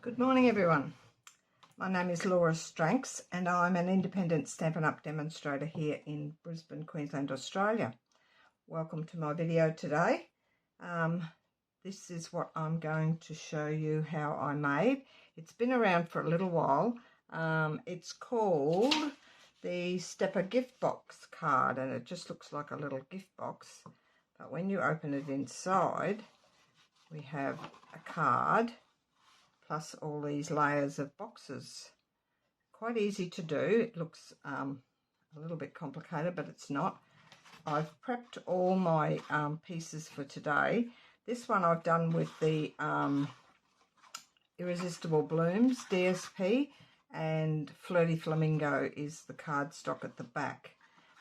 Good morning everyone. My name is Laura Stranks and I'm an independent Stampin' Up! Demonstrator here in Brisbane, Queensland, Australia. Welcome to my video today. This is what I'm going to show you how I made. It's been around for a little while. It's called the Stepper Gift Box card and it just looks like a little gift box. But when you open it inside, we have a card plus all these layers of boxes. Quite easy to do. It looks a little bit complicated, but it's not. I've prepped all my pieces for today. This one I've done with the Irresistible Blooms DSP, and Flirty Flamingo is the cardstock at the back.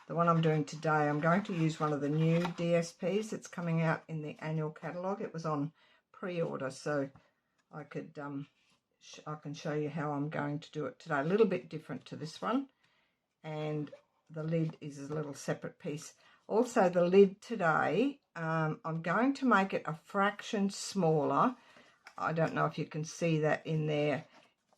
The one I'm doing today, I'm going to use one of the new DSPs that's coming out in the annual catalogue. It was on pre-order, so I can show you how I'm going to do it today. A little bit different to this one, and the lid is a little separate piece. Also, the lid today, I'm going to make it a fraction smaller. I don't know if you can see that in there.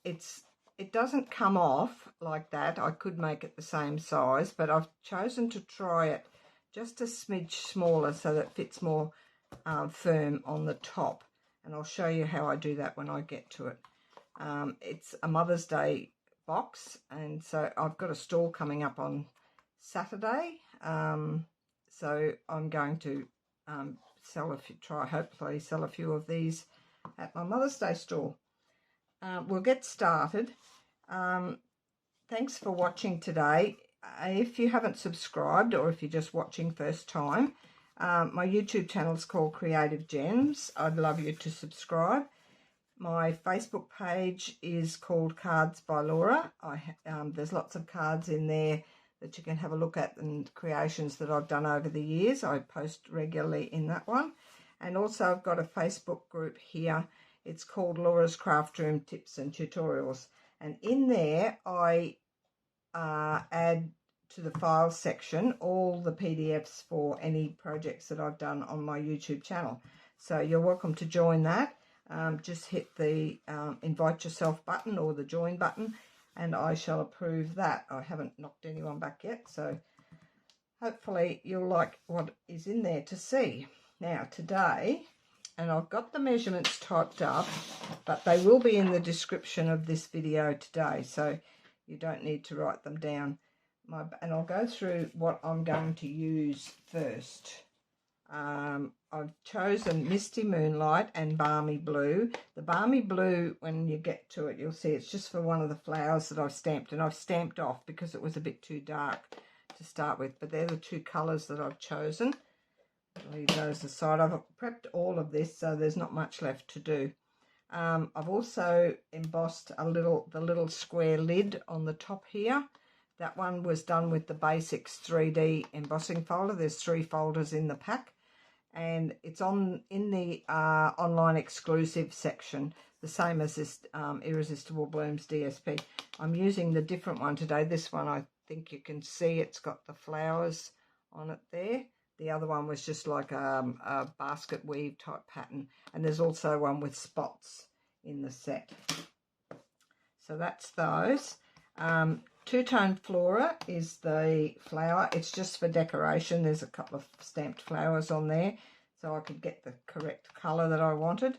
It doesn't come off like that. I could make it the same size, but I've chosen to try it just a smidge smaller so that it fits more firm on the top. And I'll show you how I do that when I get to it. It's a Mother's Day box, and so I've got a stall coming up on Saturday. So I'm going to hopefully sell a few of these at my Mother's Day stall. We'll get started. Thanks for watching today. If you haven't subscribed, or if you're just watching first time, my YouTube channel is called Creative Gems. I'd love you to subscribe. My Facebook page is called Cards by Laura. There's lots of cards in there that you can have a look at, and creations that I've done over the years. I post regularly in that one. And also I've got a Facebook group here. It's called Laura's Craft Room Tips and Tutorials. And in there I add to the files section all the PDFs for any projects that I've done on my YouTube channel. So you're welcome to join that. Just hit the invite yourself button or the join button and I shall approve that. I haven't knocked anyone back yet, so hopefully you'll like what is in there to see. Now today, and I've got the measurements typed up, but they will be in the description of this video today, so you don't need to write them down. And I'll go through what I'm going to use first. I've chosen Misty Moonlight and Balmy Blue. The Balmy Blue, when you get to it, you'll see it's just for one of the flowers that I've stamped, and I've stamped off because it was a bit too dark to start with, but they're the two colours that I've chosen. Leave those aside. I've prepped all of this, so there's not much left to do. I've also embossed the little square lid on the top here. That one was done with the Basics 3D embossing folder. There's 3 folders in the pack, and it's in the online exclusive section, the same as this Irresistible Blooms DSP. I'm using the different one today. This one, I think you can see it's got the flowers on it there. The other one was just like a basket weave type pattern, and there's also one with spots in the set. So that's those. Two-tone Flora is the flower. It's just for decoration. There's a couple of stamped flowers on there so I could get the correct colour that I wanted.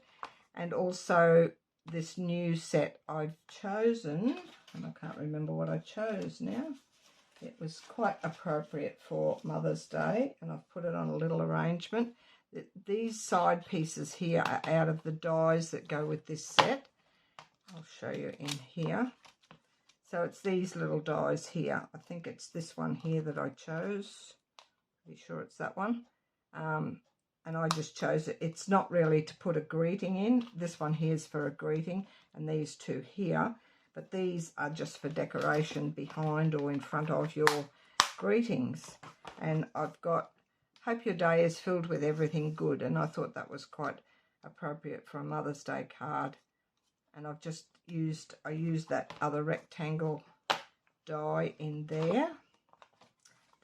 And also this new set I've chosen, and I can't remember what I chose now. It was quite appropriate for Mother's Day, and I've put it on a little arrangement. These side pieces here are out of the dies that go with this set. I'll show you in here. So it's these little dies here. I think it's this one here that I chose. Pretty sure it's that one. And I just chose it. It's not really to put a greeting in. This one here is for a greeting, and these two here. But these are just for decoration behind or in front of your greetings. And I've got, hope your day is filled with everything good. And I thought that was quite appropriate for a Mother's Day card. And I've just used that other rectangle die in there,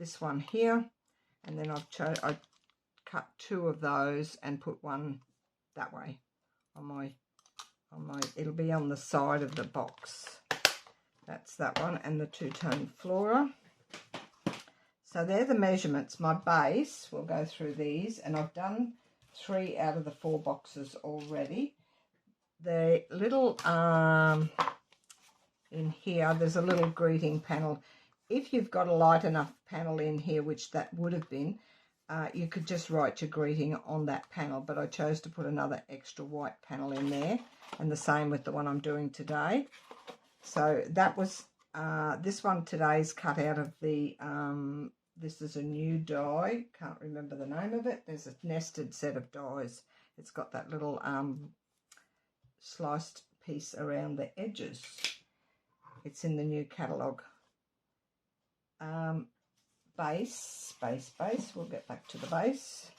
this one here, and then I cut 2 of those and put one that way on it'll be on the side of the box. That's that one, and the two-tone flora. So they're the measurements. My base, we'll go through these, and I've done 3 out of the 4 boxes already. The little in here, there's a little greeting panel. If you've got a light enough panel in here, which that would have been, you could just write your greeting on that panel, but I chose to put another extra white panel in there, and the same with the one I'm doing today. So that was, this one today's cut out of the, this is a new die, can't remember the name of it. There's a nested set of dies. It's got that little sliced piece around the edges. It's in the new catalogue. Base, we'll get back to the base.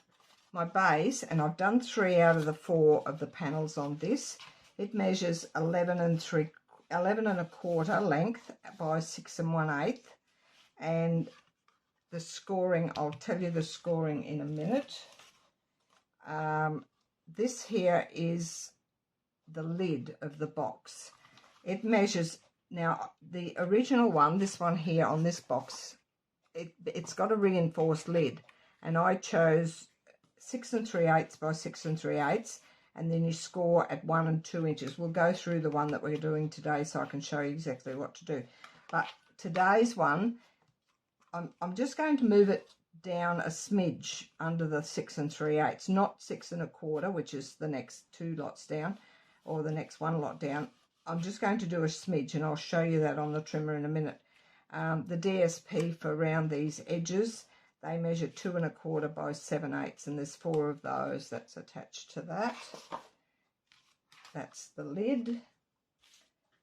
My base, and I've done 3 out of the 4 of the panels on this. It measures 11 1/4 length by 6 1/8, and the scoring, I'll tell you the scoring in a minute. This here is the lid of the box. It measures, now the original one, this one here on this box, it's got a reinforced lid, and I chose 6 3/8 by 6 3/8, and then you score at 1 and 2 inches. We'll go through the one that we're doing today so I can show you exactly what to do. But today's one, I'm just going to move it down a smidge under the 6 3/8, not 6 1/4, which is the next 2 lots down, or the next 1 lot down. I'm just going to do a smidge, and I'll show you that on the trimmer in a minute. The DSP for around these edges, they measure 2 1/4 by 7/8, and there's 4 of those that's attached to that. That's the lid.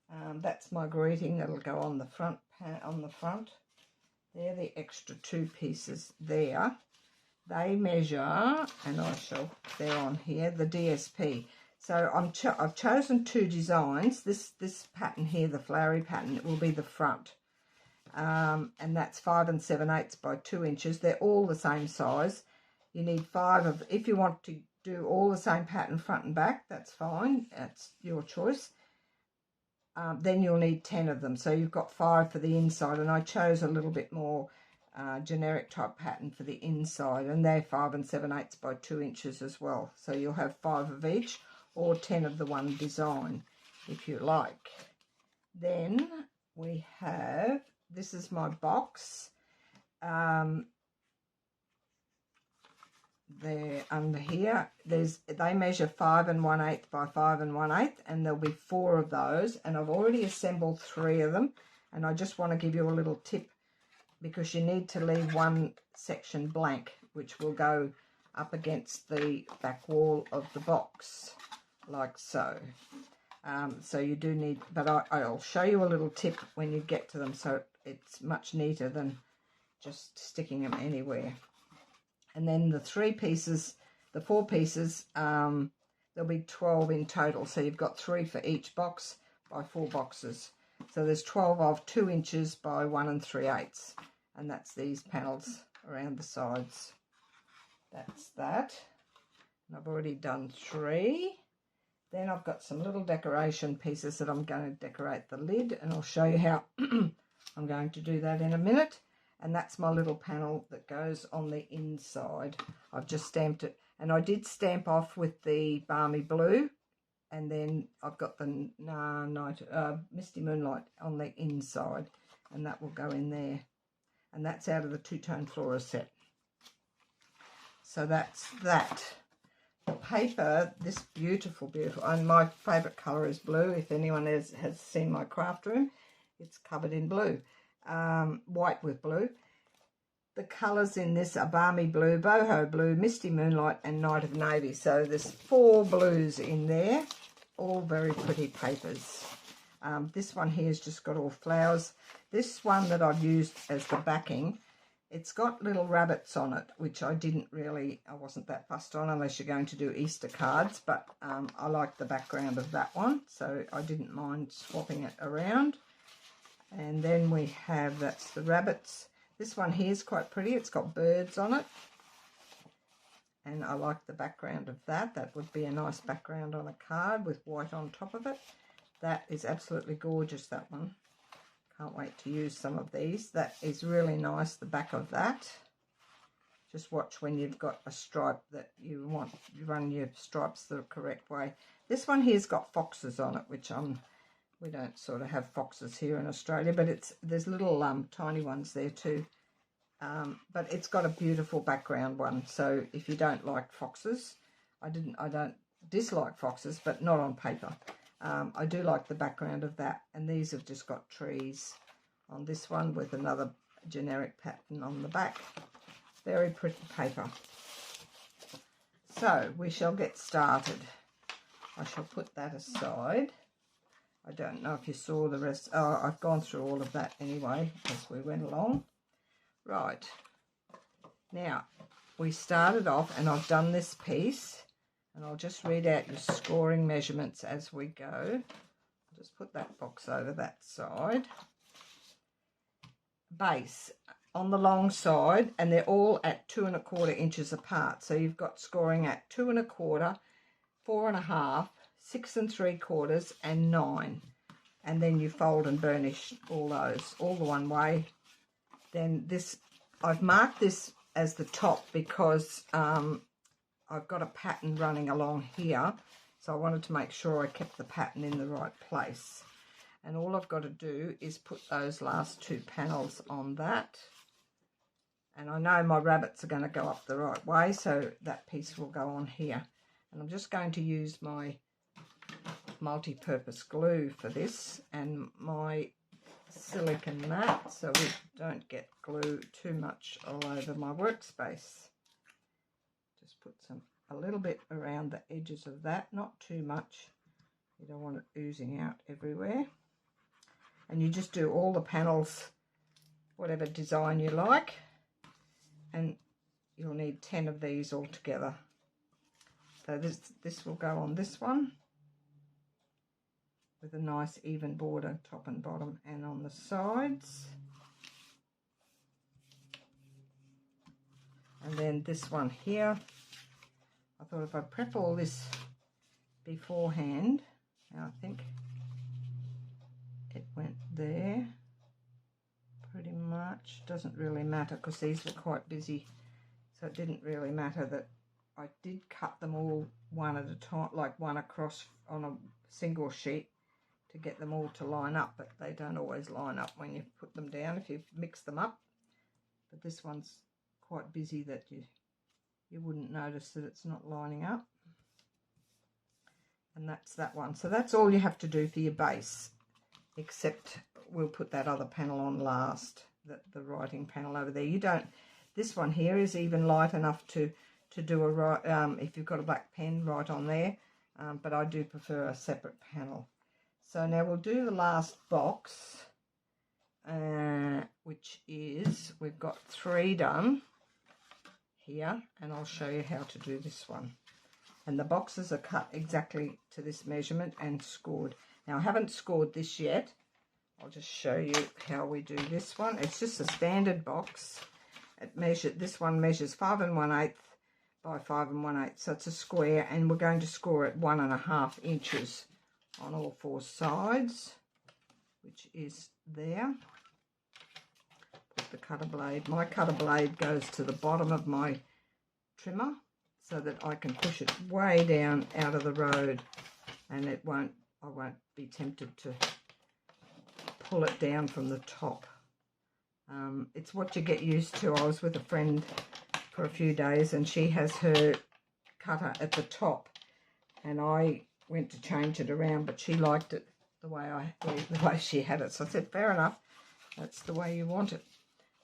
That's my greeting that'll go on the front. They're the extra 2 pieces there. They measure, and they're on here, the DSP. So I've chosen 2 designs. This pattern here, the flowery pattern, it will be the front. And that's 5 7/8 by 2 inches. They're all the same size. You need 5 of, if you want to do all the same pattern front and back, that's fine. That's your choice. Then you'll need 10 of them. So you've got 5 for the inside, and I chose a little bit more generic type pattern for the inside, and they're 5 7/8 by 2 inches as well. So you'll have 5 of each, or 10 of the one design if you like. Then we have, this is my box. They're under here. They measure 5 1/8 by 5 1/8, and there'll be 4 of those, and I've already assembled 3 of them, and I just want to give you a little tip, because you need to leave one section blank, which will go up against the back wall of the box, like so. So you do need, but I'll show you a little tip when you get to them, so it's much neater than just sticking them anywhere. And then the 4 pieces, there'll be 12 in total. So you've got 3 for each box by 4 boxes. So there's 12 of 2 inches by 1 3/8. And that's these panels around the sides. That's that. And I've already done 3. Then I've got some little decoration pieces that I'm going to decorate the lid. And I'll show you how I'm going to do that in a minute. And that's my little panel that goes on the inside. I've just stamped it, and I did stamp off with the Balmy Blue, and then I've got the Misty Moonlight on the inside, and that will go in there. And that's out of the two-tone flora set. So that's that. The paper, this beautiful, and my favourite colour is blue. If anyone has seen my craft room, it's covered in blue. White with blue. The colours in this are Balmy Blue, Boho Blue, Misty Moonlight, and Night of Navy. So there's 4 blues in there, all very pretty papers. This one here has just got all flowers. This one that I've used as the backing, it's got little rabbits on it, which I wasn't that fussed on unless you're going to do Easter cards, but I like the background of that one, so I didn't mind swapping it around. And then we have, that's the rabbits. This one here is quite pretty. It's got birds on it. and I like the background of that. That would be a nice background on a card with white on top of it. That is absolutely gorgeous, that one. Can't wait to use some of these. That is really nice, the back of that. Just watch when you've got a stripe that you want, you run your stripes the correct way. This one here's got foxes on it, which we don't sort of have foxes here in Australia, but there's little tiny ones there too. But it's got a beautiful background one. So if you don't like foxes, I don't dislike foxes, but not on paper. I do like the background of that, and these have just got trees on this one with another generic pattern on the back. Very pretty paper. So we shall get started. I shall put that aside. I don't know if you saw the rest. Oh, I've gone through all of that anyway as we went along. Right. Now, we started off, and I've done this piece, and I'll just read out your scoring measurements as we go. I'll just put that box over that side. Base on the long side, and they're all at 2 1/4 inches apart. So you've got scoring at 2 1/4, 4 1/2, 6 3/4, and 9. And then you fold and burnish all those, all the one way. Then this, I've marked this as the top because I've got a pattern running along here. So I wanted to make sure I kept the pattern in the right place. And all I've got to do is put those last 2 panels on that. And I know my rabbits are going to go up the right way, so that piece will go on here. And I'm just going to use my multi-purpose glue for this and my silicone mat so we don't get glue too much all over my workspace. Just put a little bit around the edges of that, not too much. You don't want it oozing out everywhere. And you just do all the panels, whatever design you like, and you'll need 10 of these all together. So this will go on this one with a nice even border top and bottom and on the sides. And then this one here, I thought if I prep all this beforehand, now I think it went there pretty much. Doesn't really matter because these were quite busy, so it didn't really matter that I did cut them all one at a time, like one across on a single sheet to get them all to line up, but they don't always line up when you put them down if you mix them up. But this one's quite busy that you wouldn't notice that it's not lining up. And that's that one. So that's all you have to do for your base, except we'll put that other panel on last, the writing panel over there. You don't, this one here is even light enough to do a if you've got a black pen, right on there, but I do prefer a separate panel. So now we'll do the last box, which is, we've got 3 done here, and I'll show you how to do this one. And the boxes are cut exactly to this measurement and scored. Now I haven't scored this yet. I'll just show you how we do this one. It's just a standard box. This one measures 5 1/8 by 5 1/8, so it's a square, and we're going to score it 1 1/2 inches on all 4 sides, which is there. Put the cutter blade. My cutter blade goes to the bottom of my trimmer so that I can push it way down out of the road, and I won't be tempted to pull it down from the top. It's what you get used to. I was with a friend for a few days, and she has her cutter at the top, and I went to change it around, but she liked it the way she had it. So I said, fair enough, that's the way you want it.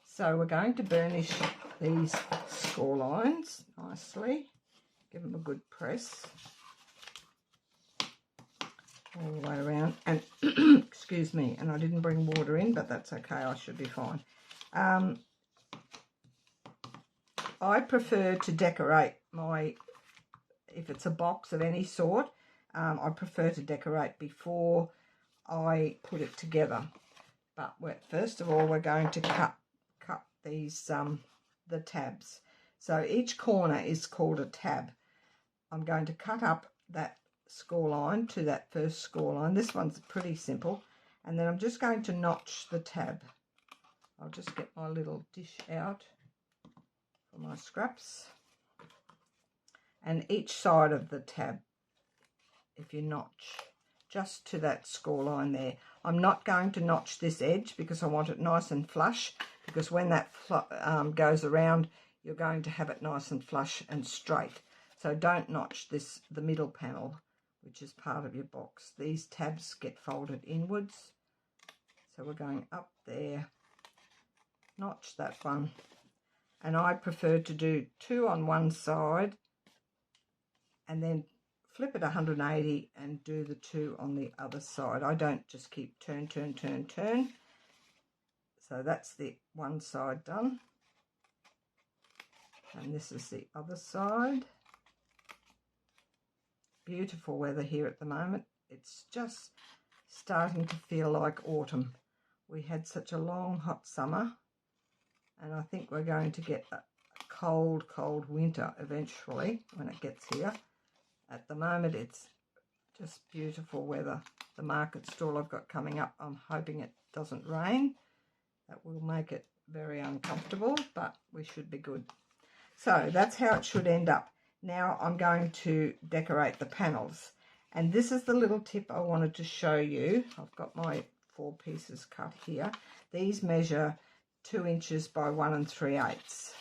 So we're going to burnish these score lines nicely. Give them a good press all the way around. And excuse me, and I didn't bring water in, but that's okay, I should be fine. I prefer to decorate if it's a box of any sort, I prefer to decorate before I put it together. But first of all, we're going to cut these the tabs. So each corner is called a tab. I'm going to cut up that score line to that first score line. This one's pretty simple. And then I'm just going to notch the tab. I'll just get my little dish out for my scraps. And each side of the tab, if you notch just to that score line there. I'm not going to notch this edge because I want it nice and flush, because when that goes around, you're going to have it nice and flush and straight. So don't notch the middle panel, which is part of your box. These tabs get folded inwards. So we're going up there, notch that one. And I prefer to do 2 on one side and then flip it 180 and do the 2 on the other side. I don't just keep turn. So that's the one side done. And this is the other side. Beautiful weather here at the moment. It's just starting to feel like autumn. We had such a long, hot summer, and I think we're going to get a cold, cold winter eventually when it gets here. At the moment, it's just beautiful weather. The market stall I've got coming up, I'm hoping it doesn't rain. That will make it very uncomfortable, but we should be good. So that's how it should end up. Now I'm going to decorate the panels. And this is the little tip I wanted to show you. I've got my 4 pieces cut here. These measure 2 inches by 1 3/8.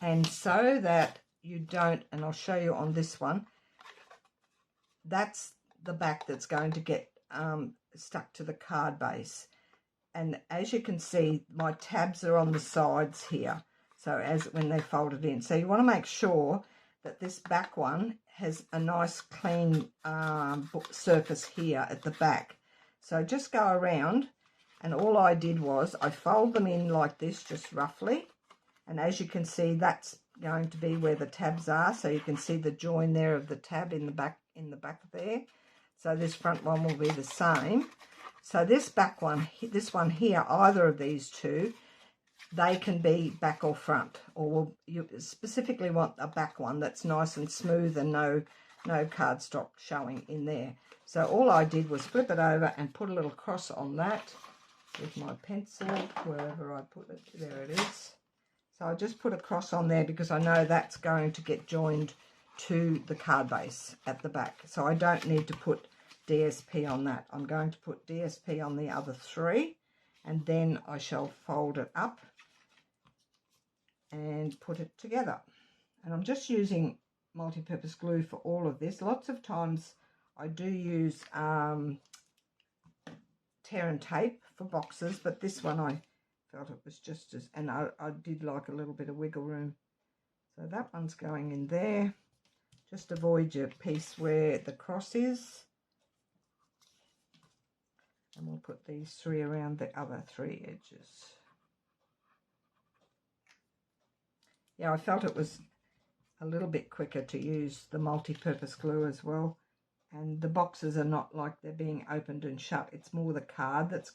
And so that you don't, and I'll show you on this one, that's the back that's going to get stuck to the card base. And as you can see, my tabs are on the sides here, so as when they fold it in. So you want to make sure that this back one has a nice clean surface here at the back. So just go around, and all I did was I fold them in like this, just roughly. And as you can see, that's going to be where the tabs are. So you can see the join there of the tab in the back there. So this front one will be the same. So this back one, this one here, either of these two, they can be back or front. Or you specifically want a back one that's nice and smooth and no cardstock showing in there. So all I did was flip it over and put a little cross on that with my pencil, wherever I put it. There it is. So I just put a cross on there because I know that's going to get joined to the card base at the back. So I don't need to put DSP on that. I'm going to put DSP on the other 3, and then I shall fold it up and put it together. And I'm just using multi-purpose glue for all of this. Lots of times I do use tear and tape for boxes, but this one I felt it was just as, and I did like a little bit of wiggle room. So that one's going in there. Just avoid your piece where the cross is. And we'll put these 3 around the other 3 edges. Yeah, I felt it was a little bit quicker to use the multi-purpose glue as well. And the boxes are not like they're being opened and shut. It's more the card that's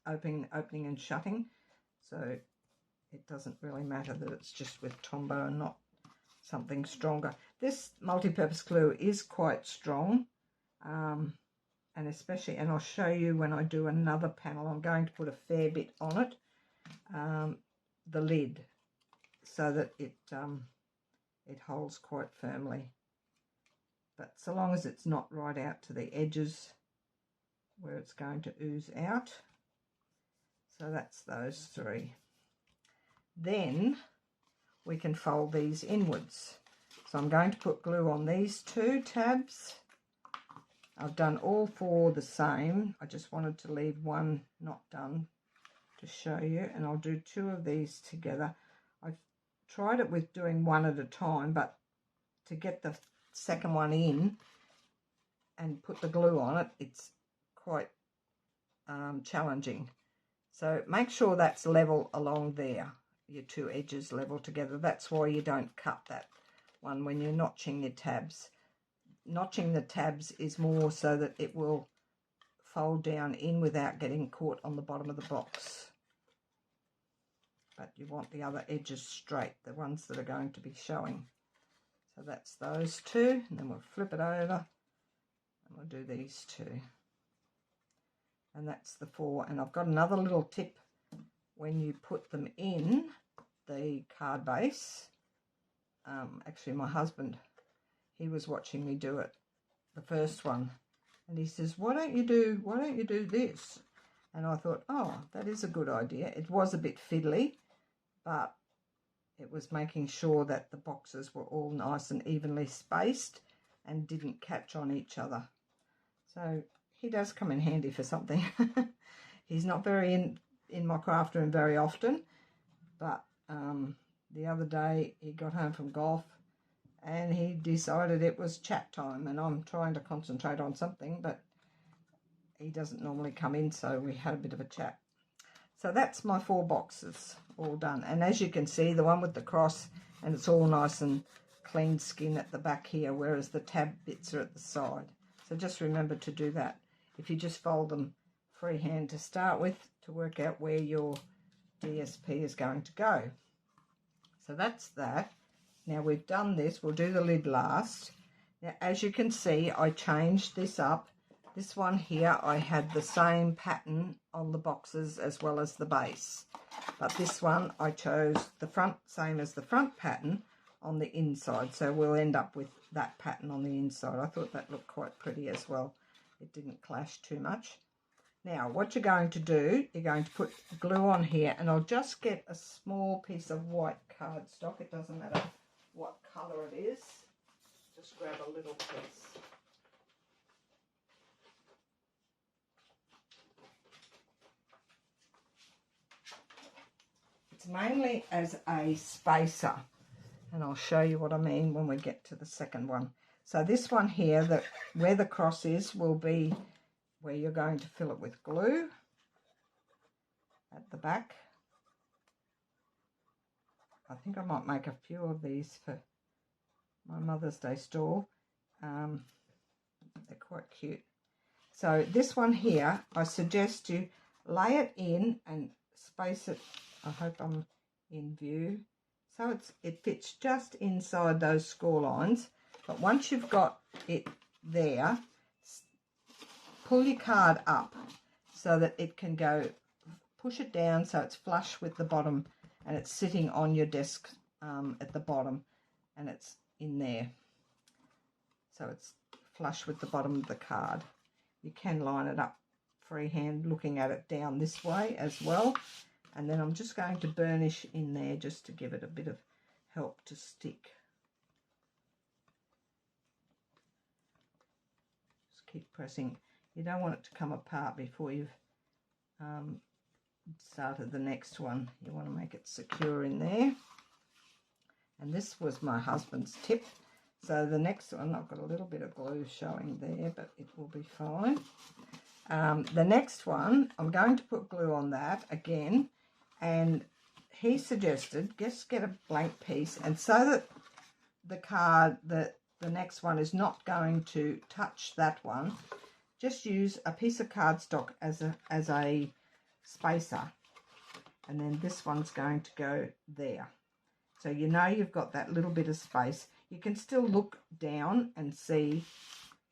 opening and shutting. So it doesn't really matter that it's just with Tombow and not something stronger. This multi-purpose glue is quite strong. And especially, and I'll show you when I do another panel, I'm going to put a fair bit on it, the lid, so that it holds quite firmly. But so long as it's not right out to the edges where it's going to ooze out. So that's those 3. Then we can fold these inwards. So I'm going to put glue on these 2 tabs. I've done all 4 the same. I just wanted to leave one not done to show you, and I'll do 2 of these together. I've tried it with doing 1 at a time, but to get the second one in and put the glue on it, it's quite challenging. So make sure that's level along there, your 2 edges level together. That's why you don't cut that one when you're notching your tabs. Notching the tabs is more so that it will fold down in without getting caught on the bottom of the box. but you want the other edges straight, the ones that are going to be showing. So that's those two, and then we'll flip it over and we'll do these two. And that's the 4. And I've got another little tip when you put them in the card base. Actually, my husband, he was watching me do it, the first one, and he says, why don't you do this? And I thought, oh, that is a good idea. It was a bit fiddly, but it was making sure that the boxes were all nice and evenly spaced and didn't catch on each other. So he does come in handy for something. He's not very in my craft room very often, but the other day he got home from golf and he decided it was chat time, and I'm trying to concentrate on something, but he doesn't normally come in, so we had a bit of a chat. So that's my 4 boxes all done. And as you can see, the one with the cross, and it's all nice and clean skin at the back here, whereas the tab bits are at the side. So just remember to do that. If you just fold them freehand to start with, to work out where your DSP is going to go. So that's that. Now we've done this, we'll do the lid last. Now as you can see, I changed this up. This one here, I had the same pattern on the boxes as well as the base. But this one, I chose the front, same as the front pattern on the inside. So we'll end up with that pattern on the inside. I thought that looked quite pretty as well. It didn't clash too much. Now, what you're going to do, you're going to put glue on here, and I'll just get a small piece of white cardstock. It doesn't matter what colour it is. Just grab a little piece. It's mainly as a spacer, and I'll show you what I mean when we get to the second one. So this one here, where the cross is, will be where you're going to fill it with glue at the back. I think I might make a few of these for my Mother's Day store. They're quite cute. So this one here, I suggest you lay it in and space it. I hope I'm in view. So it fits just inside those score lines. But once you've got it there, pull your card up so that it can go, push it down so it's flush with the bottom and it's sitting on your desk at the bottom, and it's in there. So it's flush with the bottom of the card. You can line it up freehand looking at it down this way as well. And then I'm just going to burnish in there just to give it a bit of help to stick. Just keep pressing. You don't want it to come apart before you've started the next one. You want to make it secure in there. And this was my husband's tip. So the next one, I've got a little bit of glue showing there, but it will be fine. The next one, I'm going to put glue on that again. And he suggested just get a blank piece, and so that the card, the next one is not going to touch that one, just use a piece of cardstock as a spacer, and then this one's going to go there. So you know you've got that little bit of space. You can still look down and see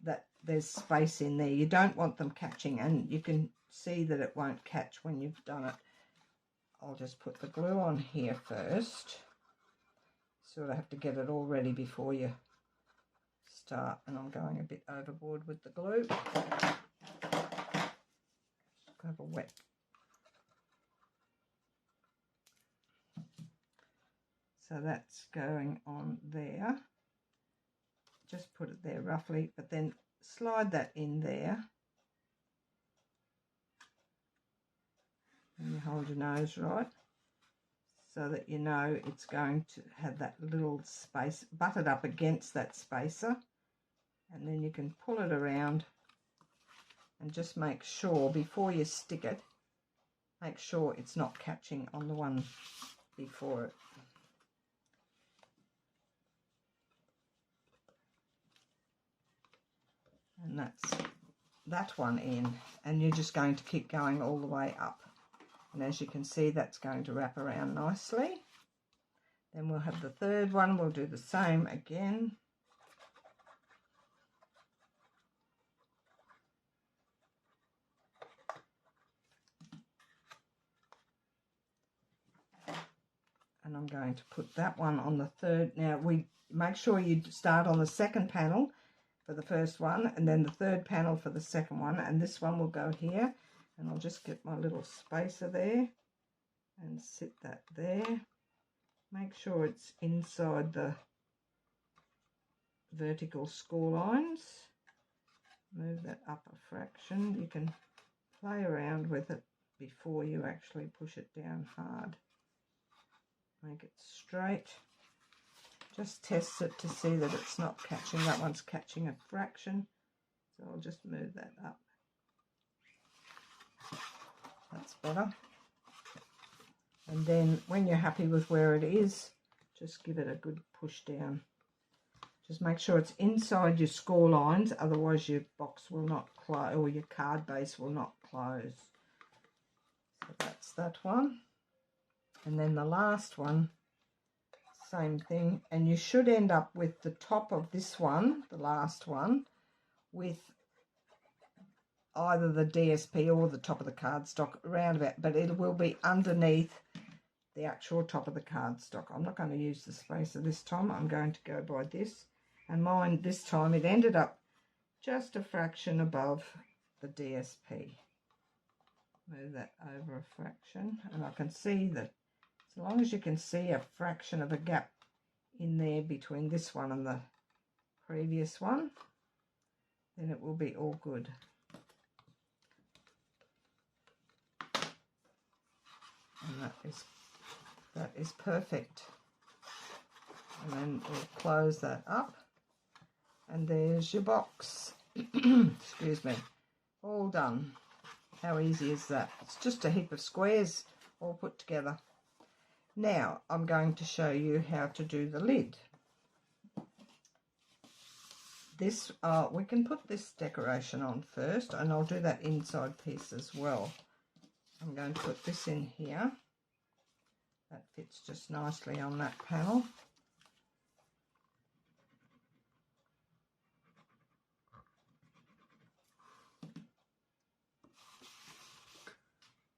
that there's space in there. You don't want them catching, and you can see that it won't catch when you've done it. I'll just put the glue on here first. Sort of have to get it all ready before you start, and I'm going a bit overboard with the glue. Just have a wet. So that's going on there. Just put it there roughly, but then slide that in there. And you hold your nose right so that you know it's going to have that little space butted up against that spacer, and then you can pull it around and just make sure before you stick it, make sure it's not catching on the one before it. And that's that one in, and you're just going to keep going all the way up. And as you can see, that's going to wrap around nicely. Then we'll have the third one. We'll do the same again. And I'm going to put that one on the third. Now, we make sure you start on the second panel for the first one, and then the third panel for the second one, and this one will go here. And I'll just get my little spacer there and sit that there. Make sure it's inside the vertical score lines. Move that up a fraction. You can play around with it before you actually push it down hard. Make it straight. Just test it to see that it's not catching. That one's catching a fraction. So I'll just move that up. That's better. And then when you're happy with where it is, just give it a good push down. Just make sure it's inside your score lines, otherwise your box will not close, or your card base will not close. So that's that one. And then the last one, same thing. And you should end up with the top of this one, the last one, with either the DSP or the top of the cardstock around about, but it will be underneath the actual top of the cardstock. I'm not going to use the spacer this time. I'm going to go by this. And mine this time, it ended up just a fraction above the DSP. Move that over a fraction, and I can see that as long as you can see a fraction of a gap in there between this one and the previous one, then it will be all good. And that is perfect. And then we'll close that up, and there's your box. Excuse me. All done. How easy is that? It's just a heap of squares all put together. Now I'm going to show you how to do the lid. This we can put this decoration on first, and I'll do that inside piece as well. I'm going to put this in here. That fits just nicely on that panel.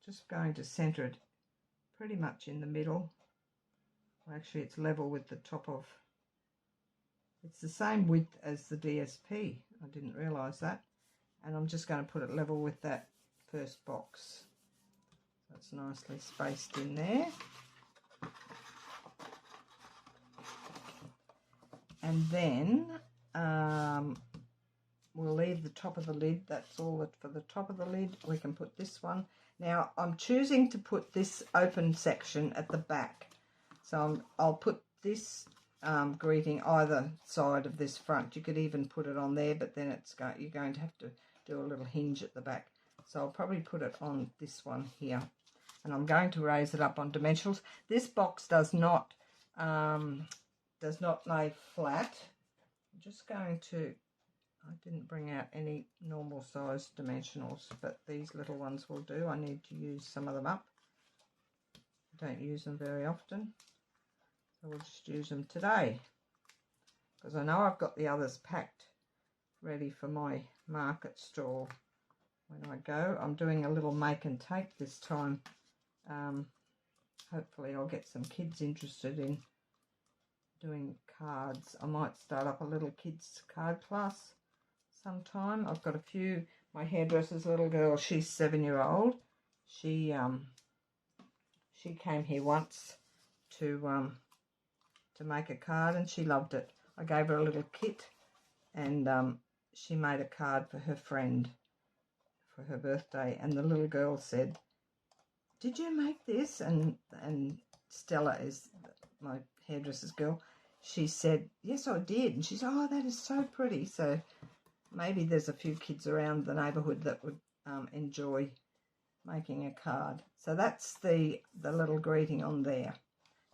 Just going to centre it pretty much in the middle. Well, actually, it's level with the top of. It's the same width as the DSP. I didn't realise that. And I'm just going to put it level with that first box. That's nicely spaced in there. And then we'll leave the top of the lid. That's all for the top of the lid. We can put this one. Now I'm choosing to put this open section at the back. So I'll put this greeting either side of this front. You could even put it on there, but then you're going to have to do a little hinge at the back. So I'll probably put it on this one here. And I'm going to raise it up on dimensionals. This box does not lay flat. I'm just going to, I didn't bring out any normal size dimensionals, but these little ones will do. I need to use some of them up. I don't use them very often, so we'll just use them today, because I know I've got the others packed ready for my market stall when I go. I'm doing a little make and take this time. Hopefully I'll get some kids interested in doing cards. I might start up a little kids card class sometime. I've got a few. My hairdresser's little girl, she's 7-year-old. She came here once to make a card, and she loved it. I gave her a little kit, and she made a card for her friend for her birthday, and the little girl said, "Did you make this?" And Stella is my hairdresser's girl. She said, "Yes, I did." And she said, "Oh, that is so pretty." So maybe there's a few kids around the neighbourhood that would enjoy making a card. So that's the little greeting on there.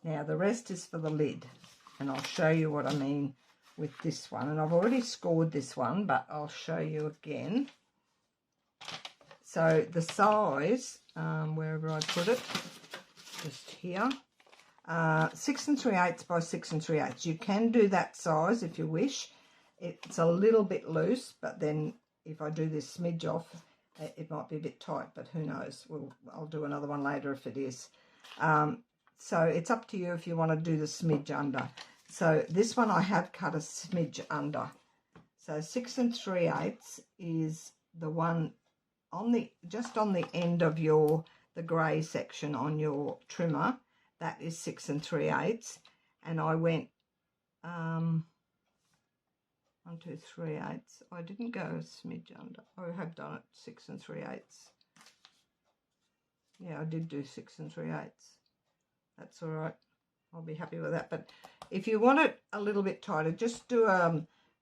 Now the rest is for the lid, and I'll show you what I mean with this one. And I've already scored this one, but I'll show you again. So the size, wherever I put it, just here, 6 3/8 by 6 3/8. You can do that size if you wish. It's a little bit loose, but then if I do this smidge off, it might be a bit tight, but who knows. I'll do another one later if it is. So it's up to you if you want to do the smidge under. So this one I have cut a smidge under. So 6 3/8 is the one on the just on the end of the grey section on your trimmer. That is 6 3/8, and I went 1 2 3/8. I didn't go a smidge under. I have done it 6 3/8. Yeah, I did do 6 3/8. That's all right. I'll be happy with that. But if you want it a little bit tighter, just do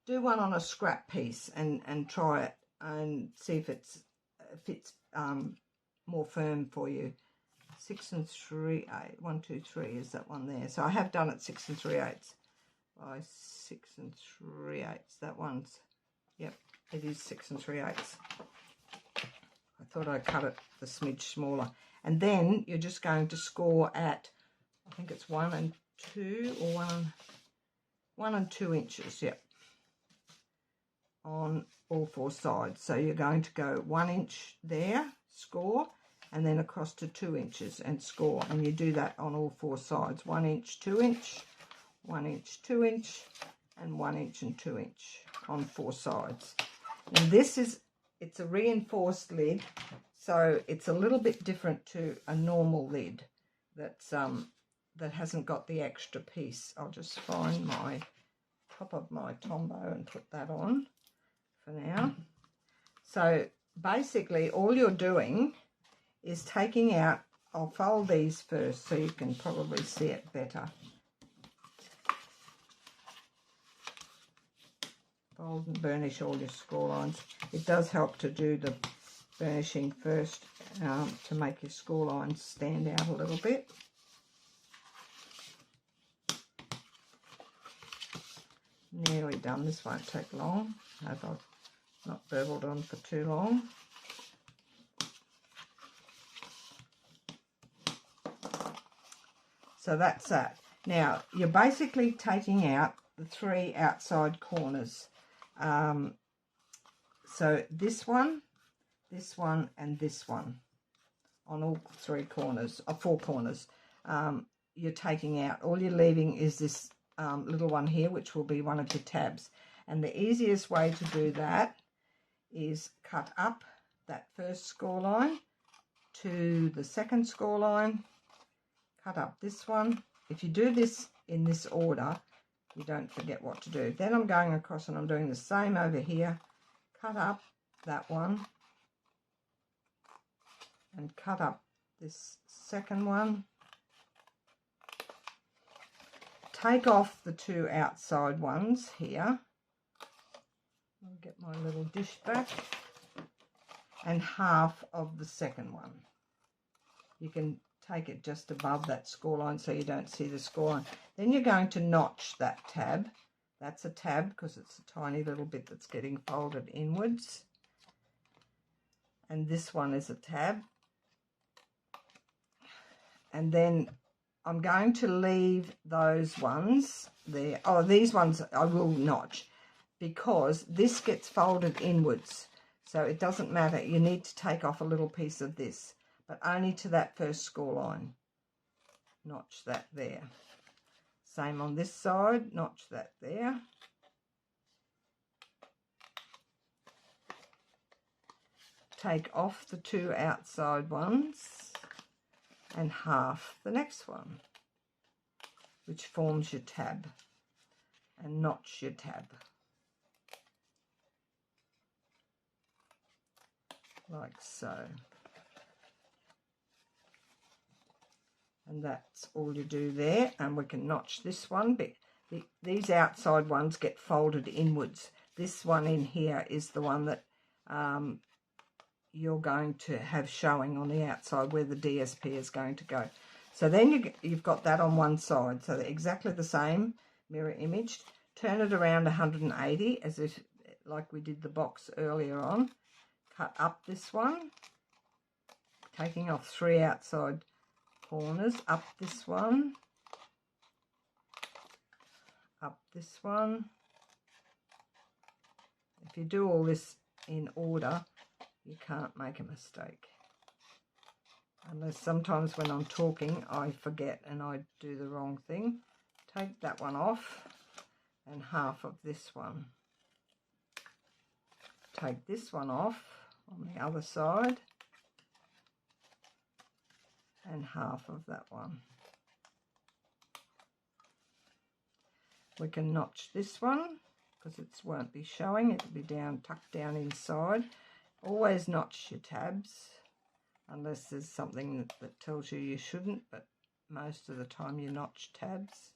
one on a scrap piece and try it and see if it fits more firm for you. 6 3/8. 1 2 3 is that one there. So I have done it 6 3/8 by 6 3/8. That one's, yep, it is 6 3/8. I thought I cut it the smidge smaller. And then you're just going to score at, I think it's 1 and 2 or 1 and 2 inches, yep, on all 4 sides. So you're going to go 1 inch there, score, and then across to 2 inches and score, and you do that on all 4 sides. 1 inch, 2 inch, 1 inch, 2 inch, and 1 inch and 2 inch on 4 sides. And it's a reinforced lid, so it's a little bit different to a normal lid that hasn't got the extra piece. I'll just find my top of my Tombow and put that on for now. So basically all you're doing is taking out, I'll fold these first so you can probably see it better. Fold and burnish all your score lines. It does help to do the burnishing first to make your score lines stand out a little bit. Nearly done. This won't take long. I hope I've not burbled on for too long. So that's that. Now you're basically taking out the 3 outside corners. So this one, and this one on all 3 corners, or 4 corners. You're taking out. All you're leaving is this little one here, which will be one of your tabs. And the easiest way to do that is cut up that first score line to the second score line, cut up this one. If you do this in this order, you don't forget what to do. Then I'm going across and I'm doing the same over here, cut up that one and cut up this second one. Take off the 2 outside ones here. I'll get my little dish back. And half of the second one. You can take it just above that score line so you don't see the score line. Then you're going to notch that tab. That's a tab because it's a tiny little bit that's getting folded inwards. And this one is a tab. And then I'm going to leave those ones there. Oh, these ones I will notch because this gets folded inwards. So it doesn't matter. You need to take off a little piece of this, but only to that first score line. Notch that there. Same on this side. Notch that there. Take off the 2 outside ones and half the next one, which forms your tab, and notch your tab like so. And that's all you do there, and we can notch this one, but these outside ones get folded inwards. This one in here is the one that you're going to have showing on the outside where the DSP is going to go. So then you've got that on one side, so they're exactly the same, mirror imaged. Turn it around 180 as if like we did the box earlier on. Cut up this one taking off 3 outside corners, up this one, up this one. If you do all this in order, you can't make a mistake. Unless sometimes when I'm talking I forget and I do the wrong thing. Take that one off and half of this one. Take this one off on the other side and half of that one. We can notch this one because it won't be showing, it'll be down, tucked down inside. Always notch your tabs unless there's something that tells you you shouldn't, but most of the time you notch tabs.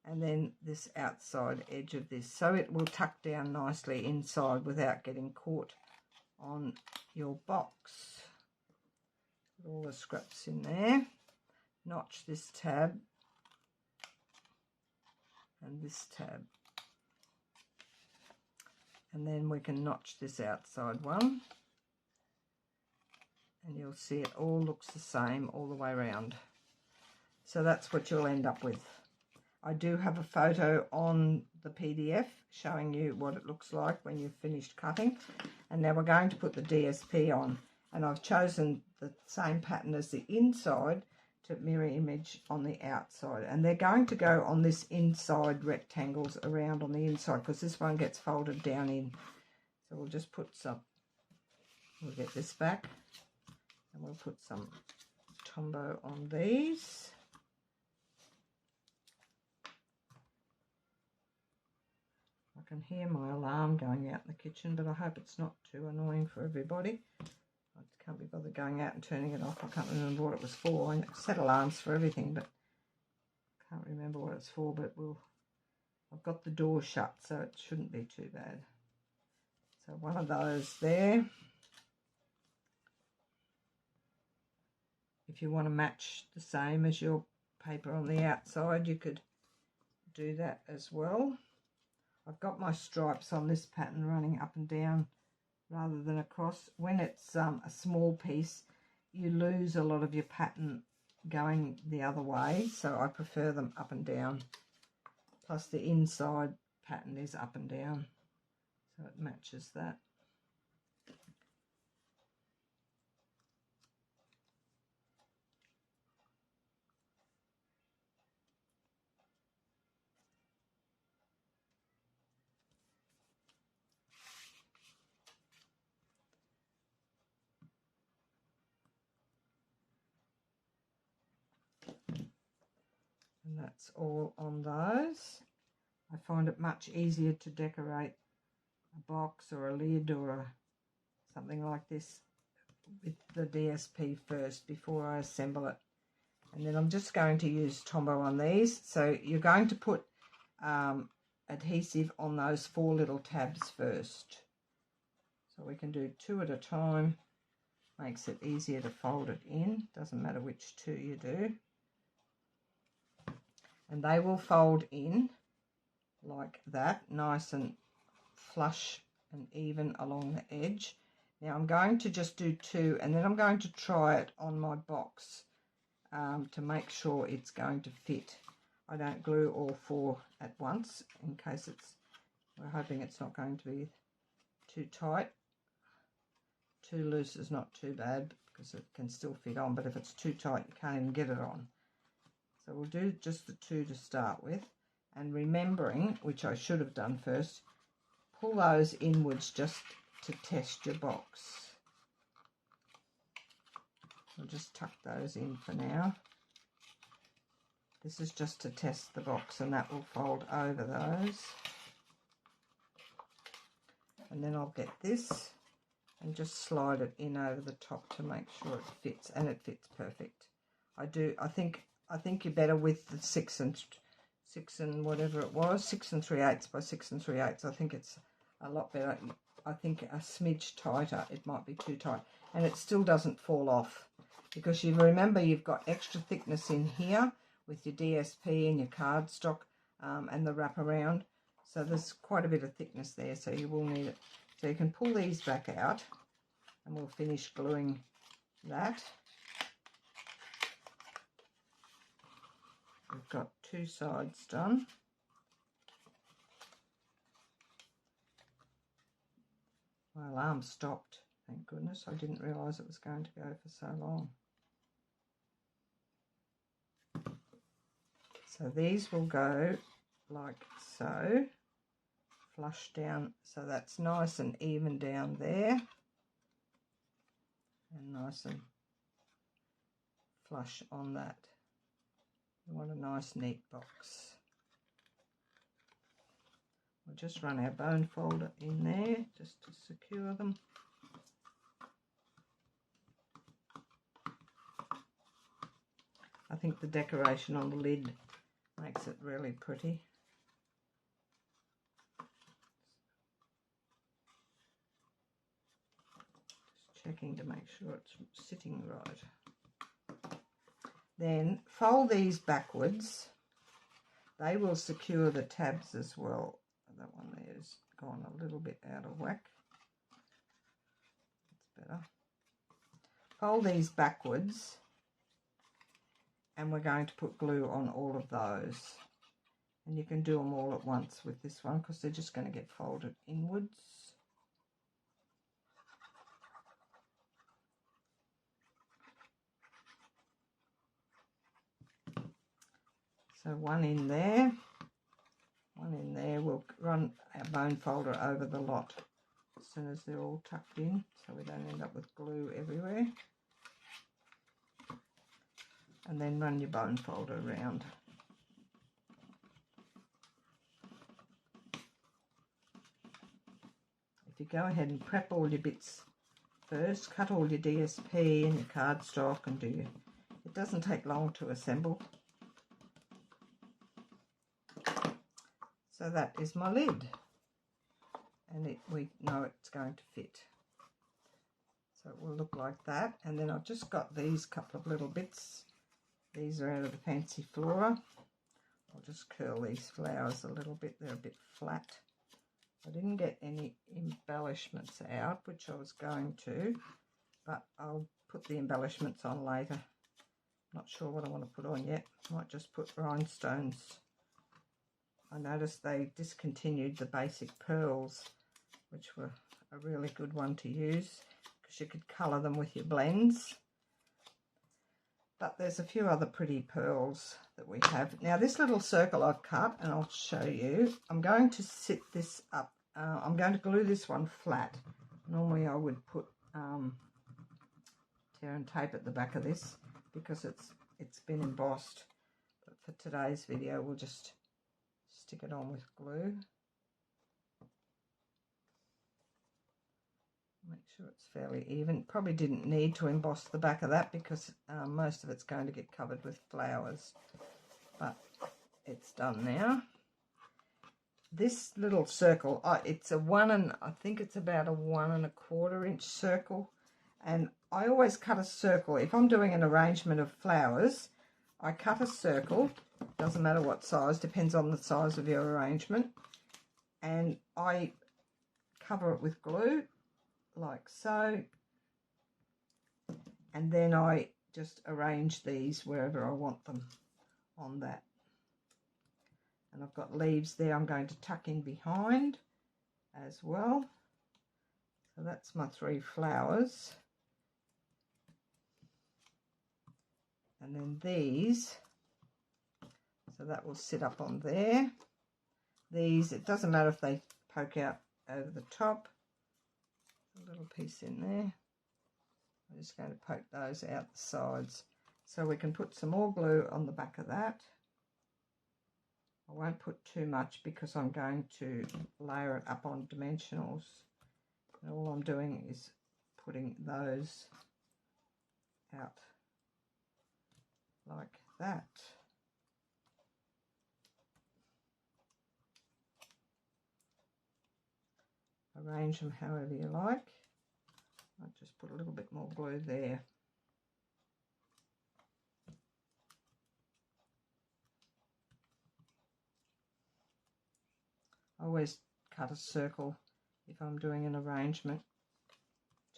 And then this outside edge of this, so it will tuck down nicely inside without getting caught on your box. Put all the scraps in there. Notch this tab and this tab. And then we can notch this outside one. And you'll see it all looks the same all the way around. So that's what you'll end up with. I do have a photo on the PDF showing you what it looks like when you've finished cutting. And now we're going to put the DSP on. And I've chosen the same pattern as the inside to mirror image on the outside. And they're going to go on this inside rectangles around on the inside because this one gets folded down in. So we'll just put some, we'll get this back. And we'll put some Tombow on these. I can hear my alarm going out in the kitchen, but I hope it's not too annoying for everybody. I can't be bothered going out and turning it off. I can't remember what it was for. I set alarms for everything, but I can't remember what it's for. But I've got the door shut, so it shouldn't be too bad. So one of those there. If you want to match the same as your paper on the outside, you could do that as well. I've got my stripes on this pattern running up and down rather than across. When it's a small piece, you lose a lot of your pattern going the other way, so I prefer them up and down. Plus the inside pattern is up and down, so it matches that. And that's all on those. I find it much easier to decorate a box or a lid or something like this with the DSP first before I assemble it. And then I'm just going to use Tombow on these. So you're going to put adhesive on those 4 little tabs first. So we can do 2 at a time. Makes it easier to fold it in. Doesn't matter which 2 you do. And they will fold in like that, nice and flush and even along the edge. Now I'm going to just do 2 and then I'm going to try it on my box to make sure it's going to fit. I don't glue all 4 at once in case we're hoping it's not going to be too tight. Too loose is not too bad because it can still fit on, but if it's too tight you can't even get it on. So we'll do just the 2 to start with, and remembering, which I should have done first, pull those inwards just to test your box. I'll just tuck those in for now. This is just to test the box, and that will fold over those. And then I'll get this and just slide it in over the top to make sure it fits, and it fits perfect. I think you're better with the 6 and whatever it was, 6 3/8 by 6 3/8. I think it's a lot better. I think a smidge tighter, it might be too tight, and it still doesn't fall off because you remember you've got extra thickness in here with your DSP and your cardstock and the wraparound. So there's quite a bit of thickness there, so you will need it. So you can pull these back out and we'll finish gluing that. We've got 2 sides done. My alarm stopped, thank goodness. I didn't realise it was going to go for so long. So these will go like so, flush down, so that's nice and even down there, and nice and flush on that. We want a nice neat box. We'll just run our bone folder in there just to secure them. I think the decoration on the lid makes it really pretty. Just checking to make sure it's sitting right. Then fold these backwards. They will secure the tabs as well. That one there's gone a little bit out of whack. That's better. Fold these backwards, and we're going to put glue on all of those. And you can do them all at once with this one because they're just going to get folded inwards. So one in there. We'll run our bone folder over the lot as soon as they're all tucked in, so we don't end up with glue everywhere. And then run your bone folder around. If you go ahead and prep all your bits first, cut all your DSP and your cardstock and it doesn't take long to assemble. So that is my lid, and we know it's going to fit. So it will look like that. And then I've just got these couple of little bits. These are out of the Fancy Flora. I'll just curl these flowers a little bit. They're a bit flat. I didn't get any embellishments out, which I was going to, but I'll put the embellishments on later. Not sure what I want to put on yet. Might just put rhinestones. I noticed they discontinued the basic pearls, which were a really good one to use because you could colour them with your blends. But there's a few other pretty pearls that we have. Now this little circle I've cut, and I'll show you, I'm going to sit this up. I'm going to glue this one flat. Normally I would put tear and tape at the back of this because it's been embossed. But for today's video we'll just stick it on with glue. Make sure it's fairly even. Probably didn't need to emboss the back of that because most of it's going to get covered with flowers, but it's done now. This little circle, it's a I think it's about a 1 1/4 inch circle, and I always cut a circle. If I'm doing an arrangement of flowers, I cut a circle. Doesn't matter what size, depends on the size of your arrangement, and I cover it with glue like so, and then I just arrange these wherever I want them on that. And I've got leaves there I'm going to tuck in behind as well. So that's my 3 flowers, and then these, so that will sit up on there. These, it doesn't matter if they poke out over the top. A little piece in there. I'm just going to poke those out the sides so we can put some more glue on the back of that. I won't put too much because I'm going to layer it up on dimensionals, and all I'm doing is putting those out like that. Arrange them however you like. I'll just put a little bit more glue there. I always cut a circle if I'm doing an arrangement.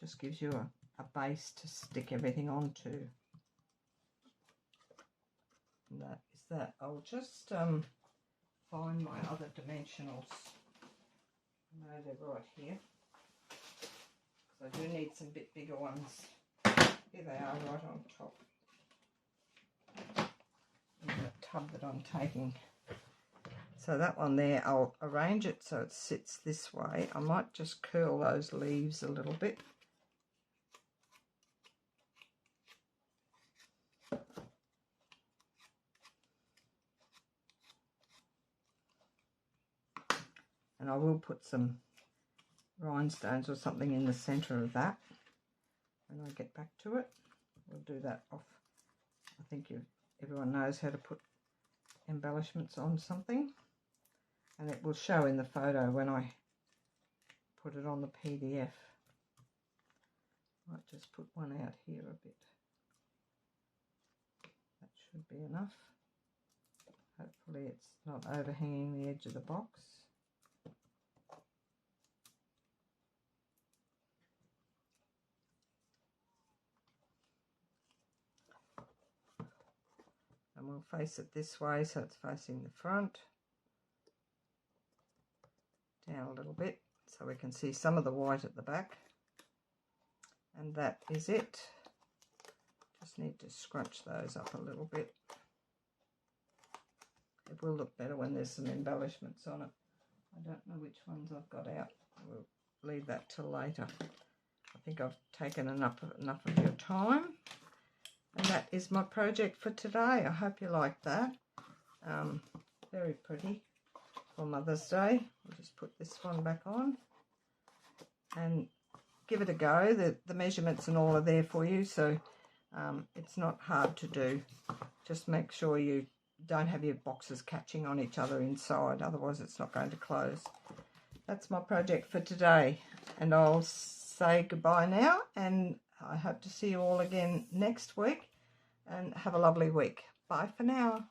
Just gives you a base to stick everything onto. And that is that. I'll just find my other dimensionals. I know they're right here, because I do need some bit bigger ones. Here they are, right on top in the tub that I'm taking. So that one there, I'll arrange it so it sits this way. I might just curl those leaves a little bit. And I will put some rhinestones or something in the centre of that when I get back to it. We'll do that off. I think everyone knows how to put embellishments on something, and it will show in the photo when I put it on the PDF. Might just put one out here a bit. That should be enough. Hopefully it's not overhanging the edge of the box. And we'll face it this way so it's facing the front. Down a little bit so we can see some of the white at the back. And that is it. Just need to scrunch those up a little bit. It will look better when there's some embellishments on it. I don't know which ones I've got out. We'll leave that till later. I think I've taken enough of your time. And that is my project for today. I hope you like that. Very pretty for Mother's Day. I'll just put this one back on and give it a go. The measurements and all are there for you, so it's not hard to do. Just make sure you don't have your boxes catching on each other inside, otherwise it's not going to close. That's my project for today, and I'll say goodbye now, and I hope to see you all again next week, and have a lovely week. Bye for now.